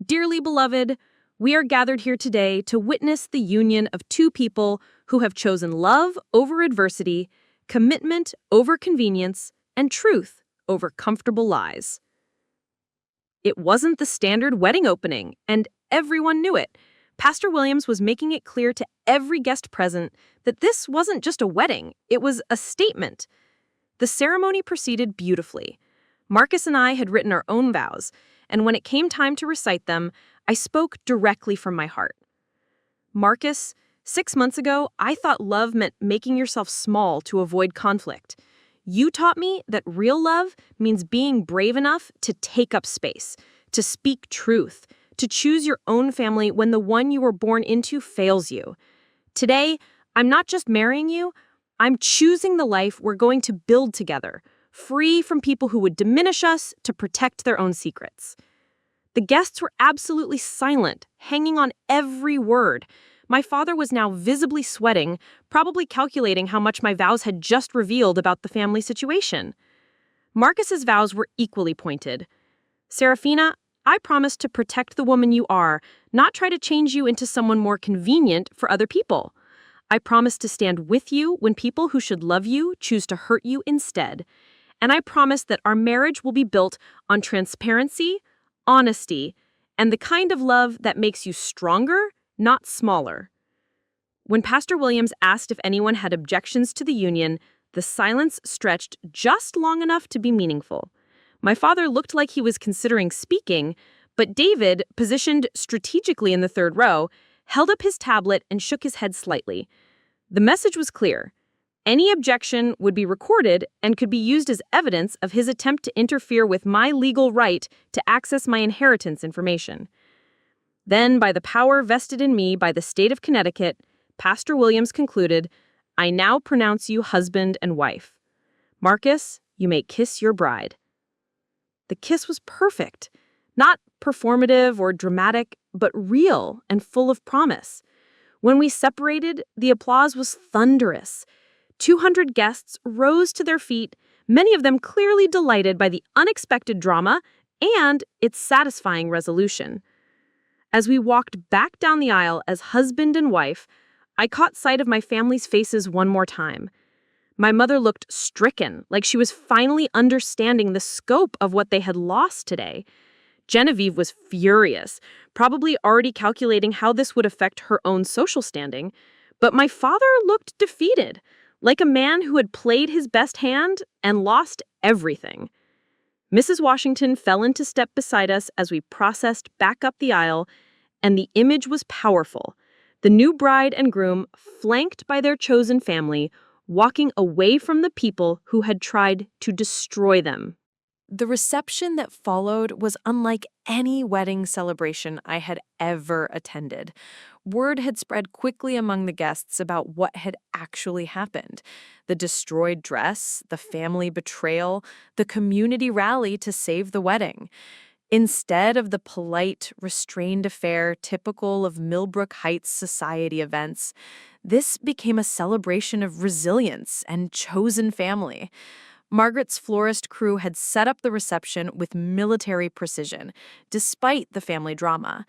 "Dearly beloved, we are gathered here today to witness the union of two people who have chosen love over adversity, commitment over convenience, and truth over comfortable lies." It wasn't the standard wedding opening, and everyone knew it. Pastor Williams was making it clear to every guest present that this wasn't just a wedding, it was a statement. The ceremony proceeded beautifully. Marcus and I had written our own vows, and when it came time to recite them, I spoke directly from my heart. "Marcus, 6 months ago, I thought love meant making yourself small to avoid conflict. You taught me that real love means being brave enough to take up space, to speak truth, to choose your own family when the one you were born into fails you. Today, I'm not just marrying you, I'm choosing the life we're going to build together, free from people who would diminish us to protect their own secrets." The guests were absolutely silent, hanging on every word. My father was now visibly sweating, probably calculating how much my vows had just revealed about the family situation. Marcus's vows were equally pointed. "Seraphina, I promise to protect the woman you are, not try to change you into someone more convenient for other people. I promise to stand with you when people who should love you choose to hurt you instead. And I promise that our marriage will be built on transparency, honesty, and the kind of love that makes you stronger, not smaller." When Pastor Williams asked if anyone had objections to the union, the silence stretched just long enough to be meaningful. My father looked like he was considering speaking, but David, positioned strategically in the third row, held up his tablet and shook his head slightly. The message was clear. Any objection would be recorded and could be used as evidence of his attempt to interfere with my legal right to access my inheritance information. Then, by the power vested in me by the state of Connecticut, Pastor Williams concluded, "I now pronounce you husband and wife. Marcus, you may kiss your bride." The kiss was perfect, not performative or dramatic, but real and full of promise. When we separated, the applause was thunderous. 200 guests rose to their feet, many of them clearly delighted by the unexpected drama and its satisfying resolution. As we walked back down the aisle as husband and wife, I caught sight of my family's faces one more time. My mother looked stricken, like she was finally understanding the scope of what they had lost today. Genevieve was furious, probably already calculating how this would affect her own social standing. But my father looked defeated, like a man who had played his best hand and lost everything. Mrs. Washington fell into step beside us as we processed back up the aisle, and the image was powerful. The new bride and groom, flanked by their chosen family, walking away from the people who had tried to destroy them. The reception that followed was unlike any wedding celebration I had ever attended. Word had spread quickly among the guests about what had actually happened. The destroyed dress, the family betrayal, the community rally to save the wedding. Instead of the polite, restrained affair typical of Millbrook Heights society events, this became a celebration of resilience and chosen family. Margaret's florist crew had set up the reception with military precision, despite the family drama.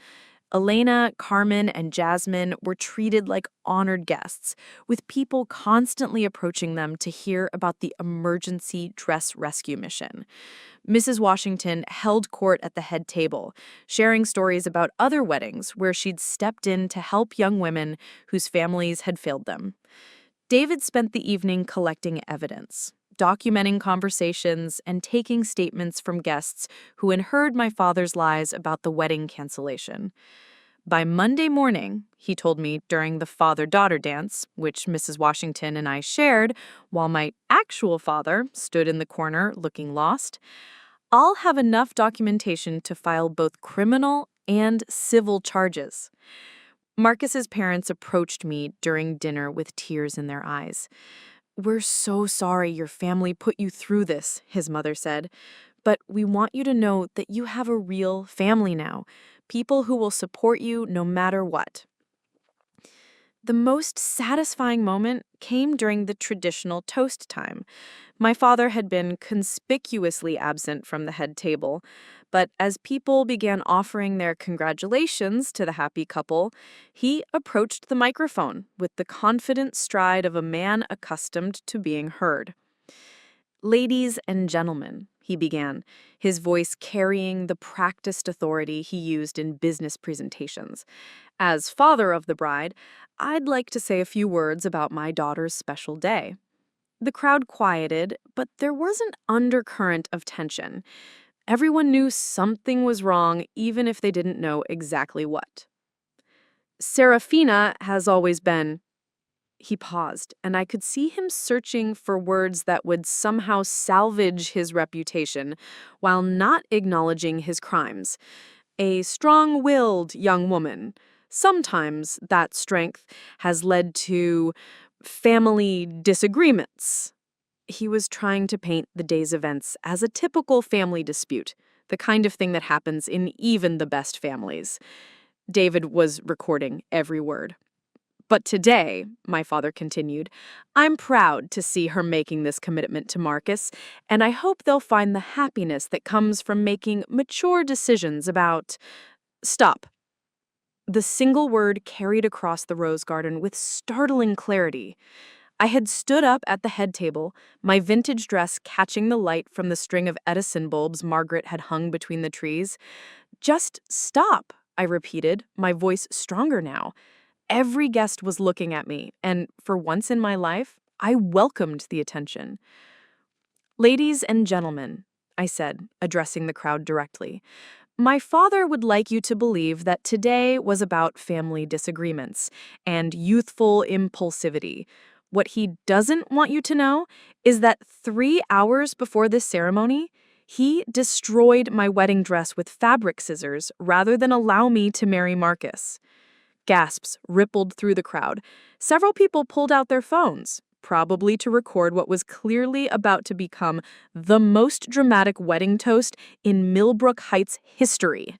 Elena, Carmen, and Jasmine were treated like honored guests, with people constantly approaching them to hear about the emergency dress rescue mission. Mrs. Washington held court at the head table, sharing stories about other weddings where she'd stepped in to help young women whose families had failed them. David spent the evening collecting evidence, documenting conversations and taking statements from guests who had heard my father's lies about the wedding cancellation. By Monday morning, he told me during the father-daughter dance, which Mrs. Washington and I shared while my actual father stood in the corner looking lost, I'll have enough documentation to file both criminal and civil charges. Marcus's parents approached me during dinner with tears in their eyes. "We're so sorry your family put you through this," his mother said. "But we want you to know that you have a real family now, people who will support you no matter what." The most satisfying moment came during the traditional toast time. My father had been conspicuously absent from the head table, but as people began offering their congratulations to the happy couple, he approached the microphone with the confident stride of a man accustomed to being heard. "Ladies and gentlemen," he began, his voice carrying the practiced authority he used in business presentations. "As father of the bride, I'd like to say a few words about my daughter's special day." The crowd quieted, but there was an undercurrent of tension. Everyone knew something was wrong, even if they didn't know exactly what. "Seraphina has always been—" He paused, and I could see him searching for words that would somehow salvage his reputation while not acknowledging his crimes. "A strong-willed young woman. Sometimes that strength has led to family disagreements." He was trying to paint the day's events as a typical family dispute, the kind of thing that happens in even the best families. David was recording every word. "But today," my father continued, "I'm proud to see her making this commitment to Marcus, and I hope they'll find the happiness that comes from making mature decisions about—" "Stop." The single word carried across the rose garden with startling clarity. I had stood up at the head table, my vintage dress catching the light from the string of Edison bulbs Margaret had hung between the trees. "Just stop," I repeated, my voice stronger now. Every guest was looking at me, and for once in my life, I welcomed the attention. "Ladies and gentlemen," I said, addressing the crowd directly, "my father would like you to believe that today was about family disagreements and youthful impulsivity. What he doesn't want you to know is that 3 hours before this ceremony, he destroyed my wedding dress with fabric scissors rather than allow me to marry Marcus." Gasps rippled through the crowd. Several people pulled out their phones, probably to record what was clearly about to become the most dramatic wedding toast in Millbrook Heights history.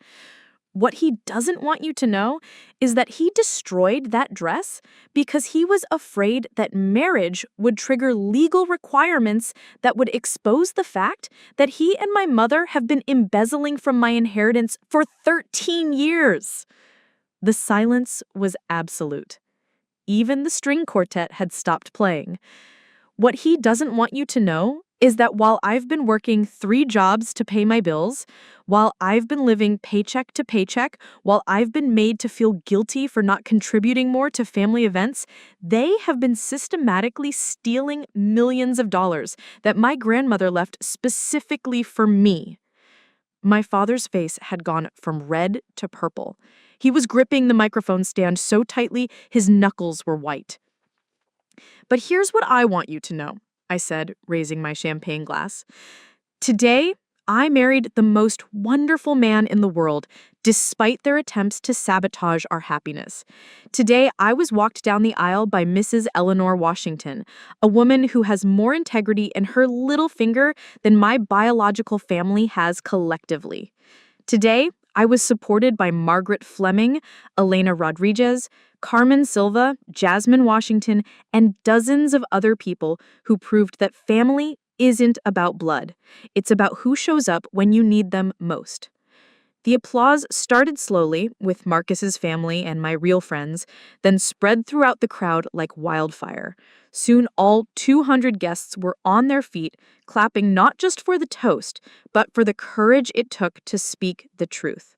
What he doesn't want you to know is that he destroyed that dress because he was afraid that marriage would trigger legal requirements that would expose the fact that he and my mother have been embezzling from my inheritance for 13 years. The silence was absolute. Even the string quartet had stopped playing. What he doesn't want you to know is that while I've been working 3 jobs to pay my bills, while I've been living paycheck to paycheck, while I've been made to feel guilty for not contributing more to family events, they have been systematically stealing millions of dollars that my grandmother left specifically for me. My father's face had gone from red to purple. He was gripping the microphone stand so tightly his knuckles were white. "But here's what I want you to know," I said, raising my champagne glass. "Today, I married the most wonderful man in the world, despite their attempts to sabotage our happiness. Today, I was walked down the aisle by Mrs. Eleanor Washington, a woman who has more integrity in her little finger than my biological family has collectively. Today, I was supported by Margaret Fleming, Elena Rodriguez, Carmen Silva, Jasmine Washington, and dozens of other people who proved that family isn't about blood. It's about who shows up when you need them most." The applause started slowly with Marcus's family and my real friends, then spread throughout the crowd like wildfire. Soon all 200 guests were on their feet, clapping not just for the toast, but for the courage it took to speak the truth.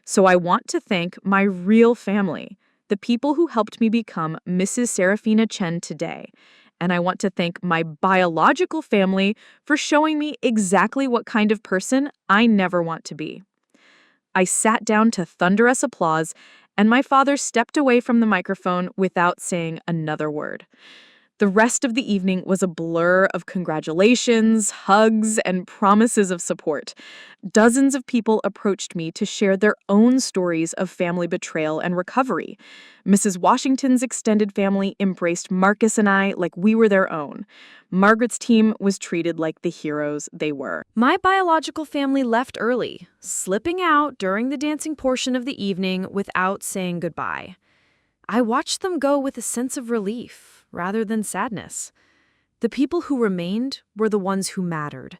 So I want to thank my real family, the people who helped me become Mrs. Seraphina Chen today. And I want to thank my biological family for showing me exactly what kind of person I never want to be. I sat down to thunderous applause, and my father stepped away from the microphone without saying another word. The rest of the evening was a blur of congratulations, hugs, and promises of support. Dozens of people approached me to share their own stories of family betrayal and recovery. Mrs. Washington's extended family embraced Marcus and I like we were their own. Margaret's team was treated like the heroes they were. My biological family left early, slipping out during the dancing portion of the evening without saying goodbye. I watched them go with a sense of relief rather than sadness. The people who remained were the ones who mattered,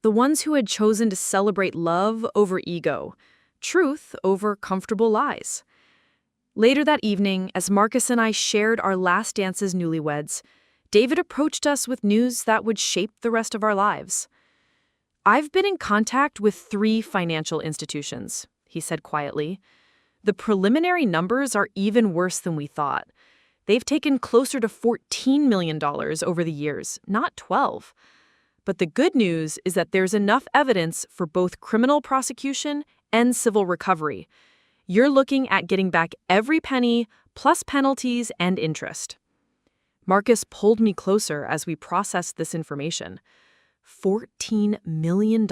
the ones who had chosen to celebrate love over ego, truth over comfortable lies. Later that evening, as Marcus and I shared our last dance as newlyweds, David approached us with news that would shape the rest of our lives. "I've been in contact with 3 financial institutions," he said quietly. "The preliminary numbers are even worse than we thought. They've taken closer to $14 million over the years, not 12. But the good news is that there's enough evidence for both criminal prosecution and civil recovery. You're looking at getting back every penny, plus penalties and interest." Marcus pulled me closer as we processed this information. $14 million?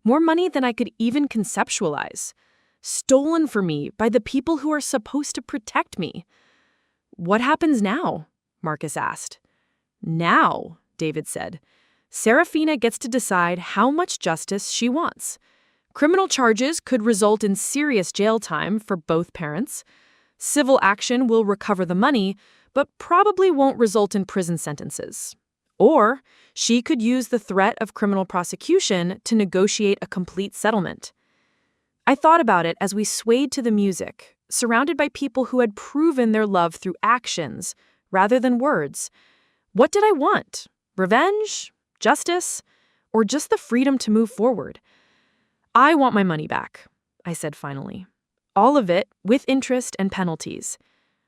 More money than I could even conceptualize. Stolen from me by the people who are supposed to protect me. "What happens now?" Marcus asked. "Now," David said, "Seraphina gets to decide how much justice she wants. Criminal charges could result in serious jail time for both parents. Civil action will recover the money, but probably won't result in prison sentences. Or she could use the threat of criminal prosecution to negotiate a complete settlement." I thought about it as we swayed to the music, surrounded by people who had proven their love through actions rather than words. What did I want? Revenge? Justice? Or just the freedom to move forward? "I want my money back," I said finally. "All of it, with interest and penalties.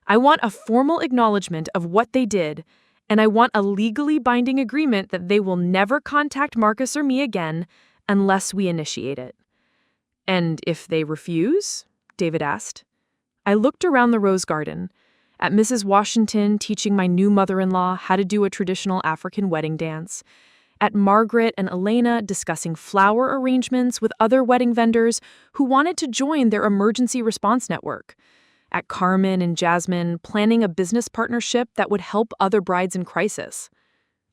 I want a formal acknowledgement of what they did, and I want a legally binding agreement that they will never contact Marcus or me again unless we initiate it." "And if they refuse?" David asked. I looked around the rose garden, at Mrs. Washington teaching my new mother-in-law how to do a traditional African wedding dance, at Margaret and Elena discussing flower arrangements with other wedding vendors who wanted to join their emergency response network, at Carmen and Jasmine planning a business partnership that would help other brides in crisis.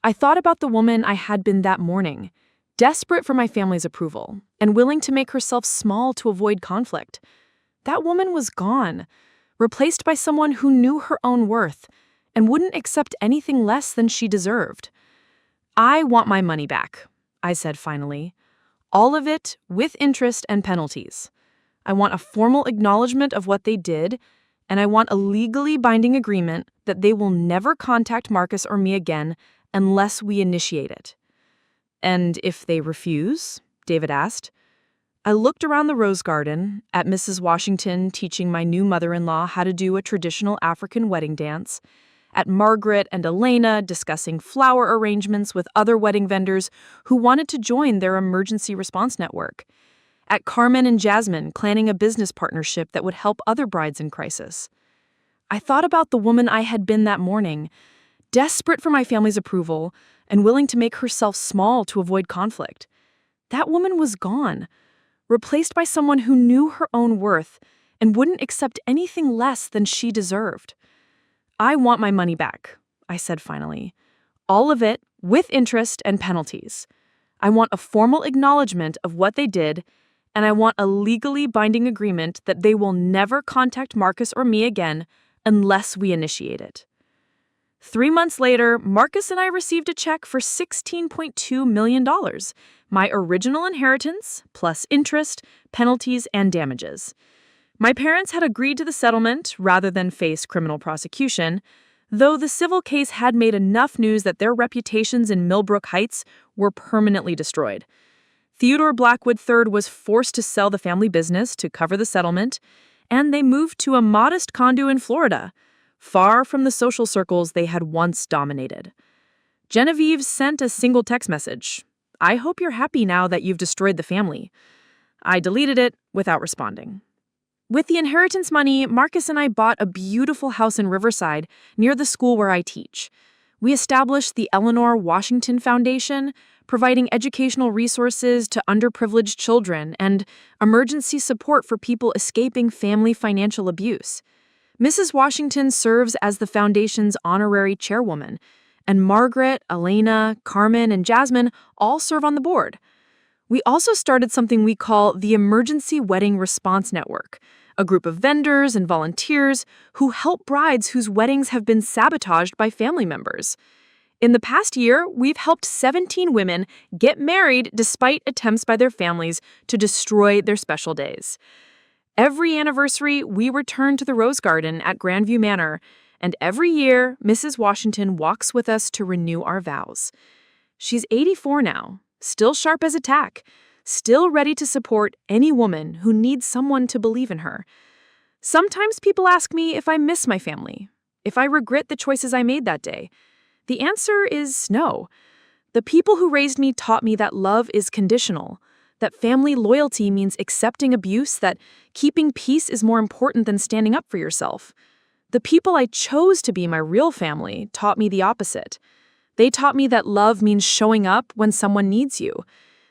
I thought about the woman I had been that morning, desperate for my family's approval and willing to make herself small to avoid conflict. That woman was gone, replaced by someone who knew her own worth and wouldn't accept anything less than she deserved. "I want my money back," I said finally. "All of it, with interest and penalties. I want a formal acknowledgement of what they did, and I want a legally binding agreement that they will never contact Marcus or me again unless we initiate it." "And if they refuse?" David asked. I looked around the rose garden, at Mrs. Washington teaching my new mother-in-law how to do a traditional African wedding dance, at Margaret and Elena discussing flower arrangements with other wedding vendors who wanted to join their emergency response network, at Carmen and Jasmine planning a business partnership that would help other brides in crisis. I thought about the woman I had been that morning, desperate for my family's approval and willing to make herself small to avoid conflict. That woman was gone, replaced by someone who knew her own worth and wouldn't accept anything less than she deserved. "I want my money back," I said finally. "All of it, with interest and penalties. I want a formal acknowledgement of what they did, and I want a legally binding agreement that they will never contact Marcus or me again unless we initiate it." 3 months later, Marcus and I received a check for $16.2 million, my original inheritance, plus interest, penalties, and damages. My parents had agreed to the settlement rather than face criminal prosecution, though the civil case had made enough news that their reputations in Millbrook Heights were permanently destroyed. Theodore Blackwood III was forced to sell the family business to cover the settlement, and they moved to a modest condo in Florida, far from the social circles they had once dominated. Genevieve sent a single text message. "I hope you're happy now that you've destroyed the family." I deleted it without responding. With the inheritance money, Marcus and I bought a beautiful house in Riverside near the school where I teach. We established the Eleanor Washington Foundation, providing educational resources to underprivileged children and emergency support for people escaping family financial abuse. Mrs. Washington serves as the foundation's honorary chairwoman, and Margaret, Elena, Carmen, and Jasmine all serve on the board. We also started something we call the Emergency Wedding Response Network, a group of vendors and volunteers who help brides whose weddings have been sabotaged by family members. In the past year, we've helped 17 women get married despite attempts by their families to destroy their special days. Every anniversary, we return to the Rose Garden at Grandview Manor, and every year, Mrs. Washington walks with us to renew our vows. She's 84 now, still sharp as a tack, still ready to support any woman who needs someone to believe in her. Sometimes people ask me if I miss my family, if I regret the choices I made that day. The answer is no. The people who raised me taught me that love is conditional, that family loyalty means accepting abuse, that keeping peace is more important than standing up for yourself. The people I chose to be my real family taught me the opposite. They taught me that love means showing up when someone needs you.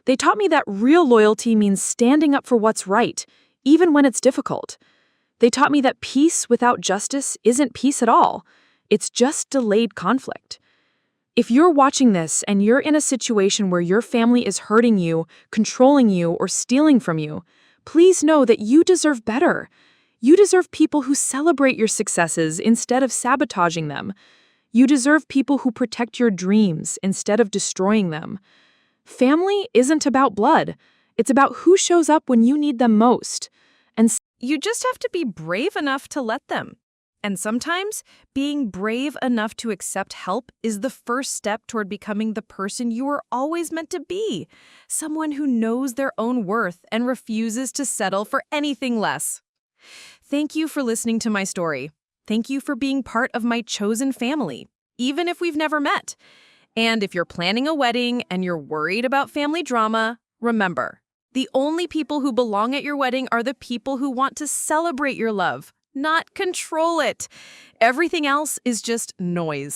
They taught me that real loyalty means standing up for what's right, even when it's difficult. They taught me that peace without justice isn't peace at all. It's just delayed conflict. If you're watching this and you're in a situation where your family is hurting you, controlling you, or stealing from you, please know that you deserve better. You deserve people who celebrate your successes instead of sabotaging them. You deserve people who protect your dreams instead of destroying them. Family isn't about blood. It's about who shows up when you need them most. And You just have to be brave enough to let them. And sometimes, being brave enough to accept help is the first step toward becoming the person you were always meant to be. Someone who knows their own worth and refuses to settle for anything less. Thank you for listening to my story. Thank you for being part of my chosen family, even if we've never met. And if you're planning a wedding and you're worried about family drama, remember, the only people who belong at your wedding are the people who want to celebrate your love, not control it. Everything else is just noise.